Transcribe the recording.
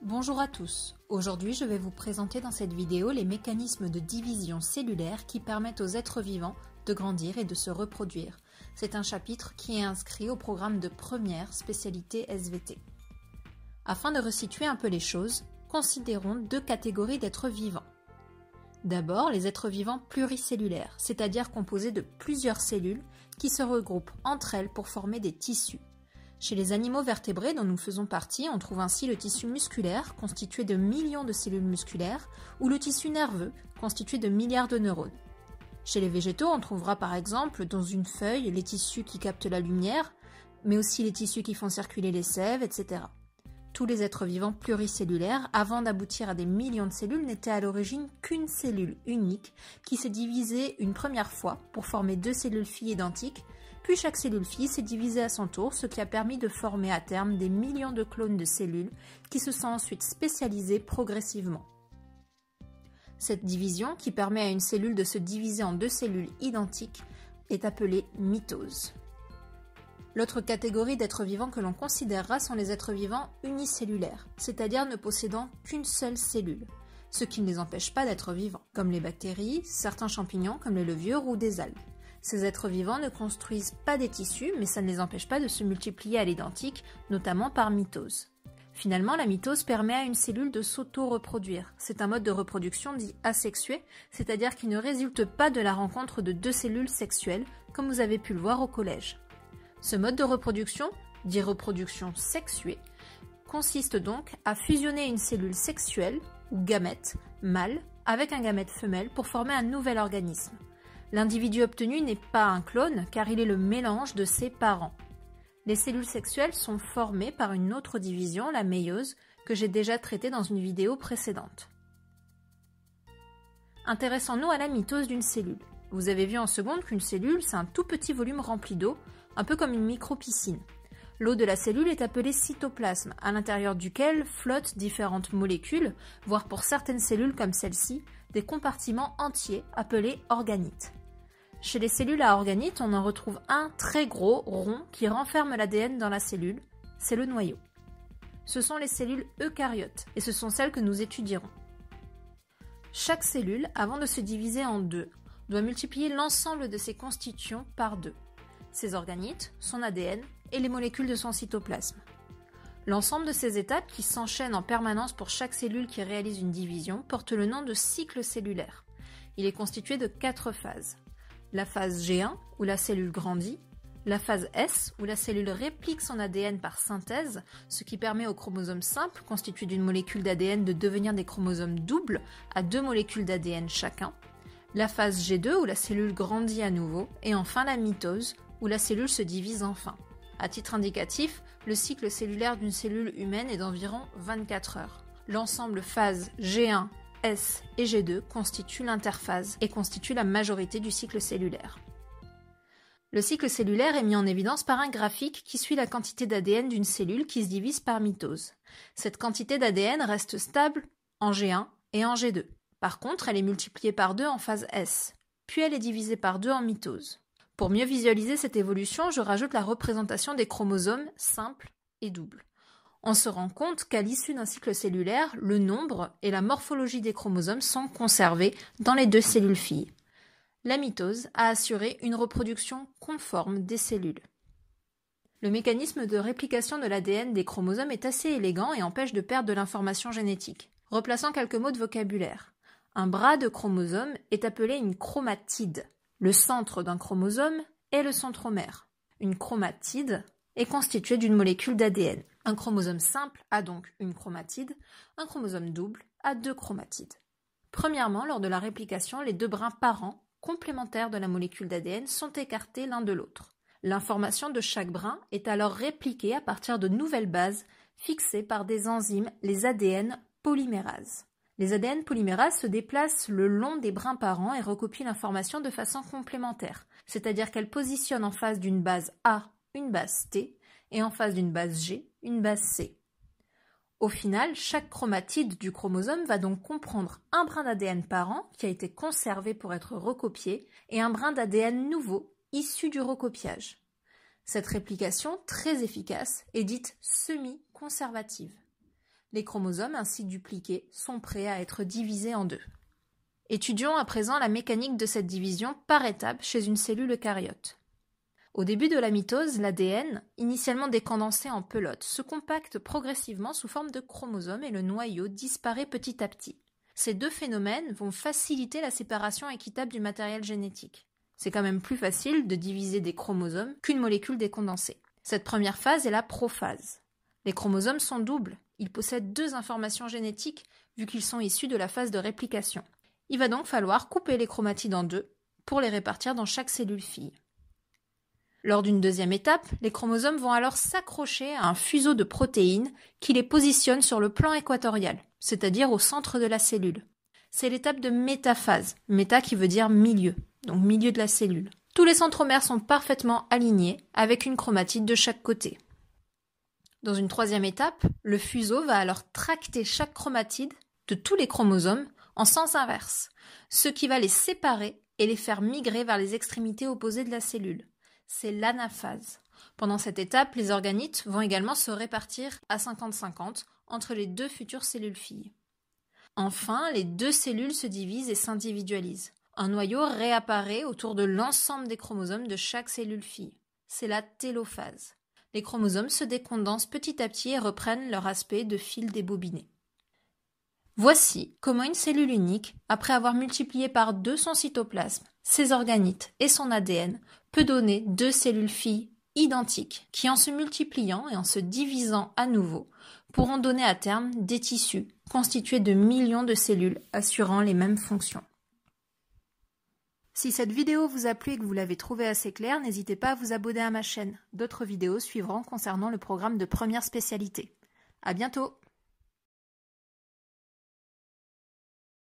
Bonjour à tous, aujourd'hui je vais vous présenter dans cette vidéo les mécanismes de division cellulaire qui permettent aux êtres vivants de grandir et de se reproduire. C'est un chapitre qui est inscrit au programme de première spécialité SVT. Afin de resituer un peu les choses, considérons deux catégories d'êtres vivants. D'abord, les êtres vivants pluricellulaires, c'est-à-dire composés de plusieurs cellules qui se regroupent entre elles pour former des tissus. Chez les animaux vertébrés dont nous faisons partie, on trouve ainsi le tissu musculaire, constitué de millions de cellules musculaires, ou le tissu nerveux, constitué de milliards de neurones. Chez les végétaux, on trouvera par exemple dans une feuille les tissus qui captent la lumière, mais aussi les tissus qui font circuler les sèves, etc. Tous les êtres vivants pluricellulaires, avant d'aboutir à des millions de cellules, n'étaient à l'origine qu'une cellule unique qui s'est divisée une première fois pour former deux cellules filles identiques, puis chaque cellule fille s'est divisée à son tour, ce qui a permis de former à terme des millions de clones de cellules qui se sont ensuite spécialisés progressivement. Cette division, qui permet à une cellule de se diviser en deux cellules identiques, est appelée mitose. L'autre catégorie d'êtres vivants que l'on considérera sont les êtres vivants unicellulaires, c'est-à-dire ne possédant qu'une seule cellule, ce qui ne les empêche pas d'être vivants, comme les bactéries, certains champignons comme les levures ou des algues. Ces êtres vivants ne construisent pas des tissus, mais ça ne les empêche pas de se multiplier à l'identique, notamment par mitose. Finalement, la mitose permet à une cellule de s'auto-reproduire. C'est un mode de reproduction dit asexué, c'est-à-dire qui ne résulte pas de la rencontre de deux cellules sexuelles, comme vous avez pu le voir au collège. Ce mode de reproduction, dit reproduction sexuée, consiste donc à fusionner une cellule sexuelle, ou gamète, mâle, avec un gamète femelle pour former un nouvel organisme. L'individu obtenu n'est pas un clone, car il est le mélange de ses parents. Les cellules sexuelles sont formées par une autre division, la méiose, que j'ai déjà traitée dans une vidéo précédente. Intéressons-nous à la mitose d'une cellule. Vous avez vu en seconde qu'une cellule, c'est un tout petit volume rempli d'eau, un peu comme une micro-piscine. L'eau de la cellule est appelée cytoplasme, à l'intérieur duquel flottent différentes molécules, voire pour certaines cellules comme celle-ci, des compartiments entiers appelés organites. Chez les cellules à organites, on en retrouve un très gros, rond, qui renferme l'ADN dans la cellule, c'est le noyau. Ce sont les cellules eucaryotes, et ce sont celles que nous étudierons. Chaque cellule, avant de se diviser en deux, doit multiplier l'ensemble de ses constituants par deux. Ses organites, son ADN et les molécules de son cytoplasme. L'ensemble de ces étapes, qui s'enchaînent en permanence pour chaque cellule qui réalise une division, porte le nom de cycle cellulaire. Il est constitué de 4 phases. La phase G1, où la cellule grandit, la phase S, où la cellule réplique son ADN par synthèse, ce qui permet aux chromosomes simples, constitués d'une molécule d'ADN, de devenir des chromosomes doubles à 2 molécules d'ADN chacun, la phase G2, où la cellule grandit à nouveau, et enfin la mitose, où la cellule se divise enfin. À titre indicatif, le cycle cellulaire d'une cellule humaine est d'environ 24 heures. L'ensemble phase G1, S et G2 constituent l'interphase et constituent la majorité du cycle cellulaire. Le cycle cellulaire est mis en évidence par un graphique qui suit la quantité d'ADN d'une cellule qui se divise par mitose. Cette quantité d'ADN reste stable en G1 et en G2. Par contre, elle est multipliée par 2 en phase S, puis elle est divisée par 2 en mitose. Pour mieux visualiser cette évolution, je rajoute la représentation des chromosomes simples et doubles. On se rend compte qu'à l'issue d'un cycle cellulaire, le nombre et la morphologie des chromosomes sont conservés dans les deux cellules filles. La mitose a assuré une reproduction conforme des cellules. Le mécanisme de réplication de l'ADN des chromosomes est assez élégant et empêche de perdre de l'information génétique. Replaçons quelques mots de vocabulaire. Un bras de chromosome est appelé une chromatide. Le centre d'un chromosome est le centromère. Une chromatide est constituée d'une molécule d'ADN. Un chromosome simple a donc une chromatide, un chromosome double a 2 chromatides. Premièrement, lors de la réplication, les 2 brins parents, complémentaires de la molécule d'ADN, sont écartés l'un de l'autre. L'information de chaque brin est alors répliquée à partir de nouvelles bases fixées par des enzymes, les ADN polymérases. Les ADN polymérases se déplacent le long des brins parents et recopient l'information de façon complémentaire, c'est-à-dire qu'elles positionnent en face d'une base A une base T et en face d'une base G une base C. Au final, chaque chromatide du chromosome va donc comprendre un brin d'ADN parent qui a été conservé pour être recopié et un brin d'ADN nouveau issu du recopiage. Cette réplication, très efficace, est dite semi-conservative. Les chromosomes ainsi dupliqués sont prêts à être divisés en deux. Étudions à présent la mécanique de cette division par étapes chez une cellule eucaryote. Au début de la mitose, l'ADN, initialement décondensé en pelote, se compacte progressivement sous forme de chromosomes et le noyau disparaît petit à petit. Ces deux phénomènes vont faciliter la séparation équitable du matériel génétique. C'est quand même plus facile de diviser des chromosomes qu'une molécule décondensée. Cette première phase est la prophase. Les chromosomes sont doubles. Ils possèdent deux informations génétiques vu qu'ils sont issus de la phase de réplication. Il va donc falloir couper les chromatides en deux pour les répartir dans chaque cellule fille. Lors d'une deuxième étape, les chromosomes vont alors s'accrocher à un fuseau de protéines qui les positionne sur le plan équatorial, c'est-à-dire au centre de la cellule. C'est l'étape de métaphase, méta qui veut dire milieu, donc milieu de la cellule. Tous les centromères sont parfaitement alignés avec une chromatide de chaque côté. Dans une troisième étape, le fuseau va alors tracter chaque chromatide de tous les chromosomes en sens inverse, ce qui va les séparer et les faire migrer vers les extrémités opposées de la cellule. C'est l'anaphase. Pendant cette étape, les organites vont également se répartir à 50-50 entre les deux futures cellules filles. Enfin, les deux cellules se divisent et s'individualisent. Un noyau réapparaît autour de l'ensemble des chromosomes de chaque cellule fille. C'est la télophase. Les chromosomes se décondensent petit à petit et reprennent leur aspect de fil débobiné. Voici comment une cellule unique, après avoir multiplié par 2 son cytoplasme, ses organites et son ADN, peut donner deux cellules filles identiques qui, en se multipliant et en se divisant à nouveau, pourront donner à terme des tissus constitués de millions de cellules assurant les mêmes fonctions. Si cette vidéo vous a plu et que vous l'avez trouvée assez claire, n'hésitez pas à vous abonner à ma chaîne. D'autres vidéos suivront concernant le programme de première spécialité. À bientôt!